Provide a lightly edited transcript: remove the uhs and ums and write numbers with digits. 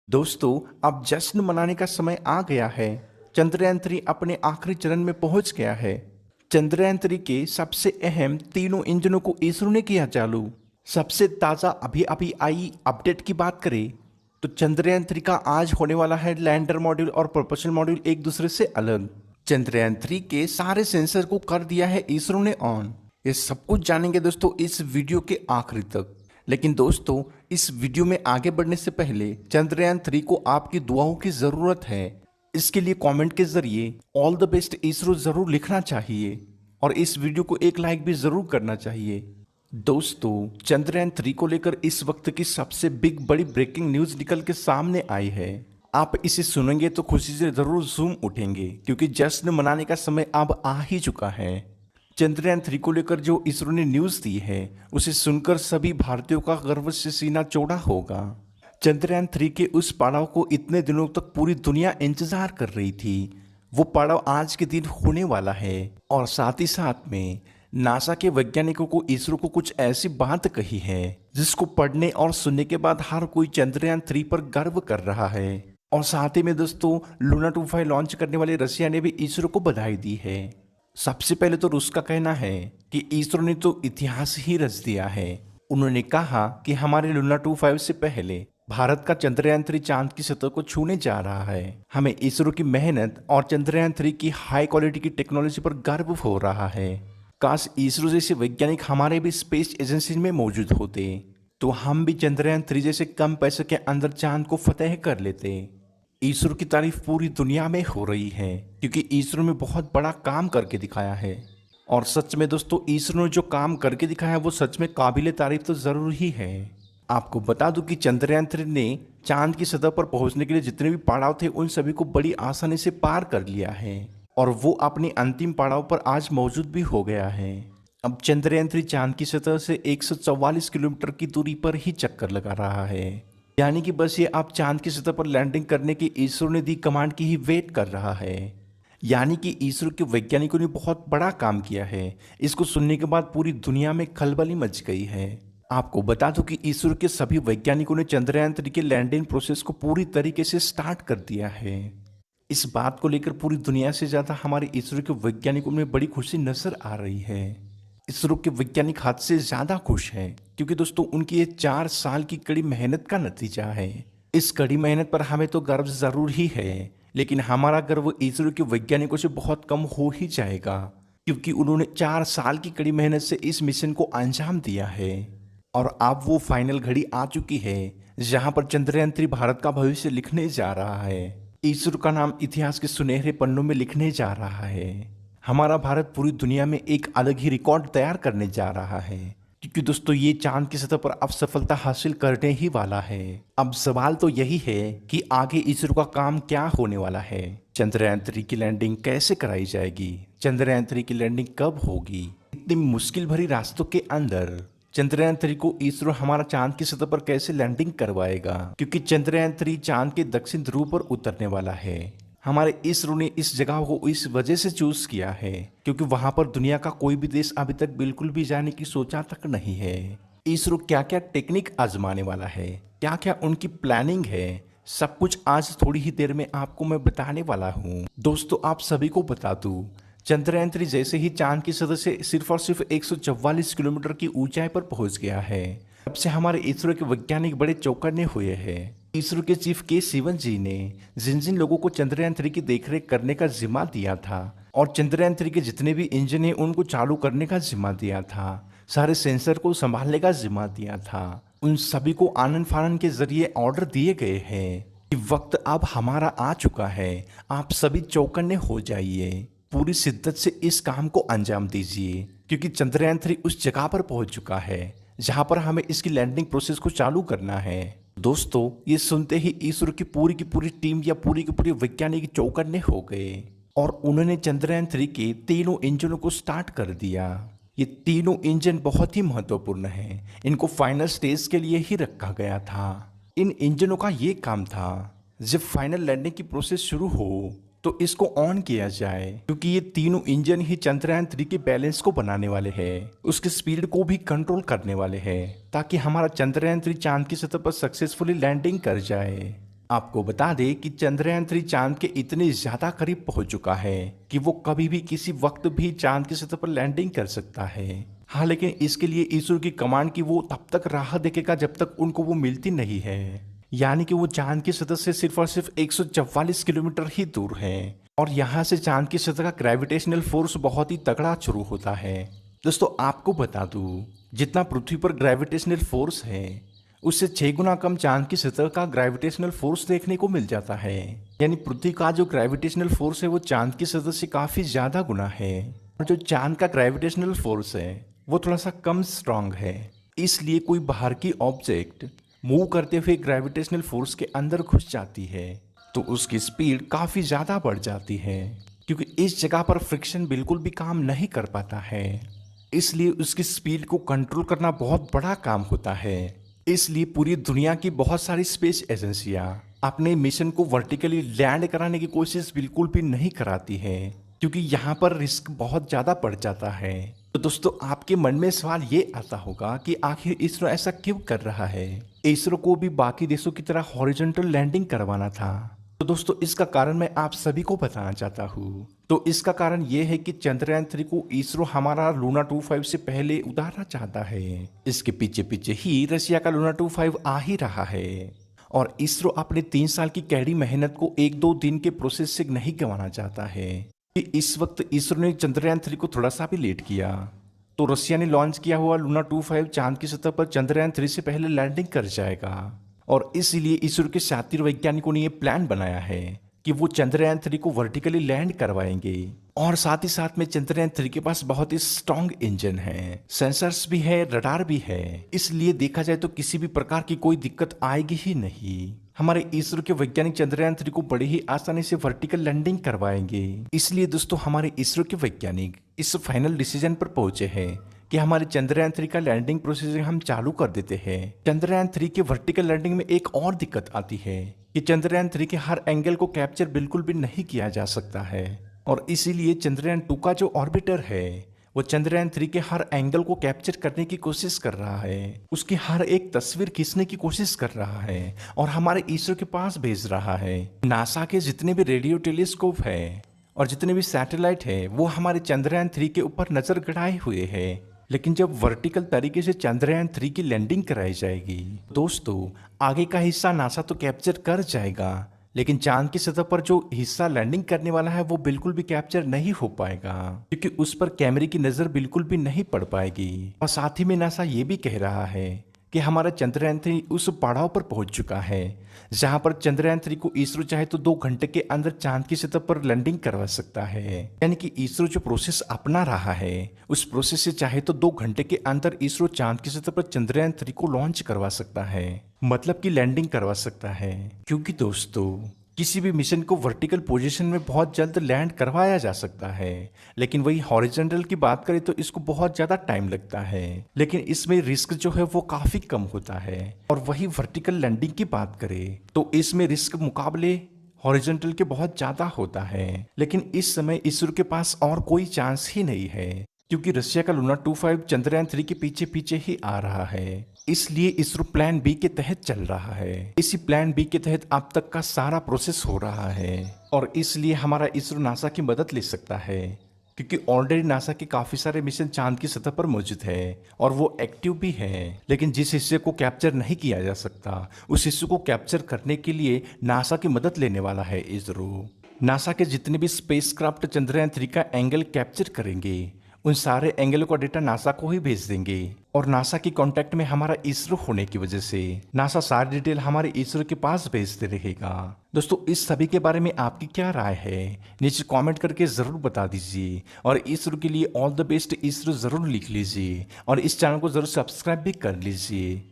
दोस्तों, अब जश्न मनाने का समय आ गया है। चंद्रयान 3 अपने आखिरी चरण में पहुंच गया है। चंद्रयान 3 के सबसे अहम तीनों इंजनों को इसरो ने किया चालू। सबसे ताज़ा अभी अभी आई अपडेट की बात करें तो चंद्रयान 3 का आज होने वाला है लैंडर मॉड्यूल और प्रोपल्शन मॉड्यूल एक दूसरे से अलग। चंद्रयान 3 के सारे सेंसर को कर दिया है इसरो ने ऑन। ये सब कुछ जानेंगे दोस्तों इस वीडियो के आखिरी तक। लेकिन दोस्तों, इस वीडियो में आगे बढ़ने से पहले चंद्रयान 3 को आपकी दुआओं की जरूरत है। इसके लिए कमेंट के जरिए ऑल द बेस्ट इसरो जरूर लिखना चाहिए और इस वीडियो को एक लाइक भी जरूर करना चाहिए। दोस्तों, चंद्रयान 3 को लेकर इस वक्त की सबसे बड़ी ब्रेकिंग न्यूज निकल के सामने आई है। आप इसे सुनेंगे तो खुशी से जरूर झूम उठेंगे क्योंकि जश्न मनाने का समय अब आ ही चुका है। चंद्रयान 3 को लेकर जो इसरो ने न्यूज दी है उसे सुनकर सभी भारतीयों का गर्व से सीना चौड़ा होगा। चंद्रयान 3 के उस पड़ाव को इतने दिनों तक पूरी दुनिया इंतजार कर रही थी। वो पड़ाव आज के दिन होने वाला है और साथ ही साथ में नासा के वैज्ञानिकों को इसरो को कुछ ऐसी बात कही है जिसको पढ़ने और सुनने के बाद हर कोई चंद्रयान 3 पर गर्व कर रहा है। और साथ ही में दोस्तों, लूना 25 लॉन्च करने वाले रशिया ने भी इसरो को बधाई दी है। सबसे पहले तो रूस का कहना है कि इसरो ने तो इतिहास ही रच दिया है। उन्होंने कहा कि हमारे लूना 25 से पहले भारत का चंद्रयान 3 चांद की सतह को छूने जा रहा है। हमें इसरो की मेहनत और चंद्रयान 3 की हाई क्वालिटी की टेक्नोलॉजी पर गर्व हो रहा है। काश इसरो जैसे वैज्ञानिक हमारे भी स्पेस एजेंसी में मौजूद होते तो हम भी चंद्रयान 3 जैसे कम पैसे के अंदर चांद को फतेह कर लेते। इसरो की तारीफ पूरी दुनिया में हो रही है क्योंकि इसरो में बहुत बड़ा काम करके दिखाया है। और सच में दोस्तों, इसरो ने जो काम करके दिखाया वो सच में काबिले तारीफ तो जरूर ही है। आपको बता दूं कि चंद्रयान 3 ने चांद की सतह पर पहुंचने के लिए जितने भी पड़ाव थे उन सभी को बड़ी आसानी से पार कर लिया है और वो अपनी अंतिम पड़ाव पर आज मौजूद भी हो गया है। अब चंद्रयान 3 चांद की सतह से 144 किलोमीटर की दूरी पर ही चक्कर लगा रहा है। यानी कि बस ये आप चांद की सतह पर लैंडिंग करने की इसरो ने दी कमांड की ही वेट कर रहा है। यानी कि इसरो के वैज्ञानिकों ने बहुत बड़ा काम किया है। इसको सुनने के बाद पूरी दुनिया में खलबली मच गई है। आपको बता दूं कि इसरो के सभी वैज्ञानिकों ने चंद्रयान 3 के लैंडिंग प्रोसेस को पूरी तरीके से स्टार्ट कर दिया है। इस बात को लेकर पूरी दुनिया से ज्यादा हमारे इसरो के वैज्ञानिकों में बड़ी खुशी नजर आ रही है। इसरो के वैज्ञानिक हद से ज्यादा खुश हैं क्योंकि दोस्तों उनकी ये 4 साल की कड़ी मेहनत का नतीजा है। इस कड़ी मेहनत पर हमें तो गर्व जरूर ही है, लेकिन हमारा गर्व इसरो के वैज्ञानिकों से बहुत कम हो ही जाएगा क्योंकि उन्होंने 4 साल की कड़ी मेहनत से इस मिशन को अंजाम दिया है। और अब वो फाइनल घड़ी आ चुकी है जहां पर चंद्रयान 3 भारत का भविष्य लिखने जा रहा है। इसरो का नाम इतिहास के सुनहरे पन्नों में लिखने जा रहा है। हमारा भारत पूरी दुनिया में एक अलग ही रिकॉर्ड तैयार करने जा रहा है क्योंकि दोस्तों ये चांद की सतह पर अब सफलता हासिल करने ही वाला है। अब सवाल तो यही है कि आगे इसरो का काम क्या होने वाला है। चंद्रयान 3 की लैंडिंग कैसे कराई जाएगी, चंद्रयान 3 की लैंडिंग कब होगी। इतनी मुश्किल भरी रास्तों के अंदर चंद्रयान 3 को इसरो हमारा चांद की सतह पर कैसे लैंडिंग करवाएगा क्योंकि चंद्रयान 3 चांद के दक्षिण ध्रुव पर उतरने वाला है। हमारे इसरो ने इस जगह को इस वजह से चूज किया है क्योंकि वहां पर दुनिया का कोई भी देश अभी तक बिल्कुल भी जाने की सोचा तक नहीं है। इसरो क्या क्या टेक्निक आजमाने वाला है, क्या क्या उनकी प्लानिंग है, सब कुछ आज थोड़ी ही देर में आपको मैं बताने वाला हूँ। दोस्तों, आप सभी को बता दूं, चंद्रयान 3 जैसे ही चांद की सतह से सिर्फ और सिर्फ 144 किलोमीटर की ऊंचाई पर पहुंच गया है, तब से हमारे इसरो के वैज्ञानिक बड़े चौकन्ने हुए हैं। इसरो के चीफ के सिवन जी ने जिन जिन लोगों को चंद्रयान 3 की देखरेख करने का जिम्मा दिया था और चंद्रयान 3 के जितने भी इंजन हैं उनको चालू करने का जिम्मा दिया था, सारे सेंसर को संभालने का जिम्मा दिया था, उन सभी को आनन फानन के जरिए ऑर्डर दिए गए हैं कि वक्त अब हमारा आ चुका है, आप सभी चौकन्ने हो जाइए, पूरी शिद्दत से इस काम को अंजाम दीजिए क्योंकि चंद्रयान 3 उस जगह पर पहुंच चुका है जहां पर हमें इसकी लैंडिंग प्रोसेस को चालू करना है। दोस्तों, ये सुनते ही इसरो की पूरी टीम या पूरी की पूरी वैज्ञानिक चौकन्ने हो गए और उन्होंने चंद्रयान 3 के तीनों इंजनों को स्टार्ट कर दिया। ये तीनों इंजन बहुत ही महत्वपूर्ण हैं, इनको फाइनल स्टेज के लिए ही रखा गया था। इन इंजनों का ये काम था जब फाइनल लैंडिंग की प्रोसेस शुरू हो तो इसको ऑन किया जाए क्योंकि ये तीनों इंजन ही चंद्रयान 3 के बैलेंस को बनाने वाले हैं, उसके स्पीड को भी कंट्रोल करने वाले हैं ताकि हमारा चंद्रयान 3 चांद की सतह पर सक्सेसफुली लैंडिंग कर जाए। आपको बता दें कि चंद्रयान 3 चांद के इतने ज्यादा करीब पहुंच चुका है कि वो कभी भी किसी वक्त भी चांद की सतह पर लैंडिंग कर सकता है। हाँ, लेकिन इसके लिए इसरो की कमांड की वो तब तक राह देखेगा जब तक उनको वो मिलती नहीं है। यानी कि वो चांद की सतह से सिर्फ और सिर्फ 144 किलोमीटर ही दूर है और यहाँ से चांद की सतह का ग्रेविटेशनल फोर्स बहुत ही तगड़ा शुरू होता है। दोस्तों आपको बता दूं, जितना पृथ्वी पर ग्रेविटेशनल फोर्स है उससे 6 गुना कम चांद की सतह का ग्रेविटेशनल फोर्स देखने को मिल जाता है। यानी पृथ्वी का जो ग्रेविटेशनल फोर्स है वो चांद की सतह से काफी ज्यादा गुना है और जो चांद का ग्रेविटेशनल फोर्स है वो थोड़ा सा कम स्ट्रांग है। इसलिए कोई बाहर की ऑब्जेक्ट मूव करते हुए ग्रेविटेशनल फोर्स के अंदर घुस जाती है तो उसकी स्पीड काफी ज्यादा बढ़ जाती है, क्योंकि इस जगह पर फ्रिक्शन बिल्कुल भी काम नहीं कर पाता है। इसलिए उसकी स्पीड को कंट्रोल करना बहुत बड़ा काम होता है। इसलिए पूरी दुनिया की बहुत सारी स्पेस एजेंसियां अपने मिशन को वर्टिकली लैंड कराने की कोशिश बिल्कुल भी नहीं कराती है, क्योंकि यहाँ पर रिस्क बहुत ज्यादा बढ़ जाता है। तो दोस्तों आपके मन में सवाल ये आता होगा कि आखिर इसरो ऐसा क्यों कर रहा है। इसरो को भी बाकी देशों की तरह हॉरिजॉन्टल लैंडिंग करवाना था। तो दोस्तों इसका कारण मैं आप सभी को बताना चाहता हूँ। तो इसका कारण ये है कि चंद्रयान 3 को इसरो हमारा लूना 25 से पहले उतारना चाहता है। इसके पीछे पीछे ही रशिया का लूना 25 आ ही रहा है और इसरो अपने 3 साल की कड़ी मेहनत को 1-2 दिन के प्रोसेस से नहीं गंवाना चाहता है। इस वक्त इसरो ने चंद्रयान 3 को थोड़ा सा भी लेट किया तो रशिया ने लॉन्च किया हुआ लूना 25 चांद की सतह पर चंद्रयान 3 से पहले लैंडिंग कर जाएगा और इसीलिए इसरो के शातिर वैज्ञानिकों ने यह प्लान बनाया है कि वो चंद्रयान 3 को वर्टिकली लैंड करवाएंगे। और साथ ही साथ में चंद्रयान 3 के पास बहुत ही स्ट्रॉन्ग इंजन है, सेंसर्स भी है, रडार भी है। इसलिए देखा जाए तो किसी भी प्रकार की कोई दिक्कत आएगी ही नहीं। हमारे इसरो के वैज्ञानिक चंद्रयान 3 को बड़ी ही आसानी से वर्टिकल लैंडिंग करवाएंगे। इसलिए दोस्तों हमारे इसरो के वैज्ञानिक इस फाइनल डिसीजन पर पहुंचे हैं कि हमारे चंद्रयान 3 का लैंडिंग प्रोसेस हम चालू कर देते हैं। चंद्रयान 3 के वर्टिकल लैंडिंग में एक और दिक्कत आती है कि चंद्रयान 3 के हर एंगल को कैप्चर बिल्कुल भी नहीं किया जा सकता है और इसीलिए चंद्रयान 2 का जो ऑर्बिटर है वो चंद्रयान 3 के हर एंगल को कैप्चर करने की कोशिश कर रहा है, उसकी हर एक तस्वीर खींचने की कोशिश कर रहा है और हमारे इसरो के पास भेज रहा है। नासा के जितने भी रेडियो टेलीस्कोप है और जितने भी सैटेलाइट है वो हमारे चंद्रयान 3 के ऊपर नजर गड़ाए हुए है। लेकिन जब वर्टिकल तरीके से चंद्रयान 3 की लैंडिंग कराई जाएगी दोस्तों आगे का हिस्सा नासा तो कैप्चर कर जाएगा, लेकिन चांद की सतह पर जो हिस्सा लैंडिंग करने वाला है वो बिल्कुल भी कैप्चर नहीं हो पाएगा, क्योंकि उस पर कैमरे की नजर बिल्कुल भी नहीं पड़ पाएगी। और साथ ही में नासा ये भी कह रहा है कि हमारा चंद्रयान 3 उस पड़ाव पर पहुंच चुका है जहां पर चंद्रयान 3 को इसरो चाहे तो 2 घंटे के अंदर चांद की सतह पर लैंडिंग करवा सकता है। यानी कि इसरो जो प्रोसेस अपना रहा है उस प्रोसेस से चाहे तो 2 घंटे के अंदर इसरो चांद की सतह पर चंद्रयान 3 को लॉन्च करवा सकता है, मतलब कि लैंडिंग करवा सकता है। क्योंकि दोस्तों किसी भी मिशन को वर्टिकल पोजीशन में बहुत जल्द लैंड करवाया जा सकता है, लेकिन वही हॉरिजॉन्टल की बात करें तो इसको बहुत ज्यादा टाइम लगता है, लेकिन इसमें रिस्क जो है वो काफी कम होता है। और वही वर्टिकल लैंडिंग की बात करें तो इसमें रिस्क मुकाबले हॉरिजॉन्टल के बहुत ज्यादा होता है। लेकिन इस समय इसरो के पास और कोई चांस ही नहीं है, क्योंकि रशिया का लूना 25 चंद्रयान 3 के पीछे पीछे ही आ रहा है। इसलिए इसरो प्लान बी के तहत चल रहा है। इसी प्लान बी के तहत अब तक का सारा प्रोसेस हो रहा है और इसलिए हमारा इसरो नासा की मदद ले सकता है, क्योंकि ऑलरेडी नासा के काफी सारे मिशन चांद की सतह पर मौजूद है और वो एक्टिव भी है। लेकिन जिस हिस्से को कैप्चर नहीं किया जा सकता उस हिस्से को कैप्चर करने के लिए नासा की मदद लेने वाला है इसरो। नासा के जितने भी स्पेसक्राफ्ट चंद्रयान 3 का एंगल कैप्चर करेंगे उन सारे एंगलों का डेटा नासा को ही भेज देंगे और नासा की कांटेक्ट में हमारा इसरो होने की वजह से नासा सारी डिटेल हमारे इसरो के पास भेजते रहेगा। दोस्तों इस सभी के बारे में आपकी क्या राय है नीचे कमेंट करके जरूर बता दीजिए और इसरो के लिए ऑल द बेस्ट इसरो जरूर लिख लीजिए और इस चैनल को जरूर सब्सक्राइब भी कर लीजिए।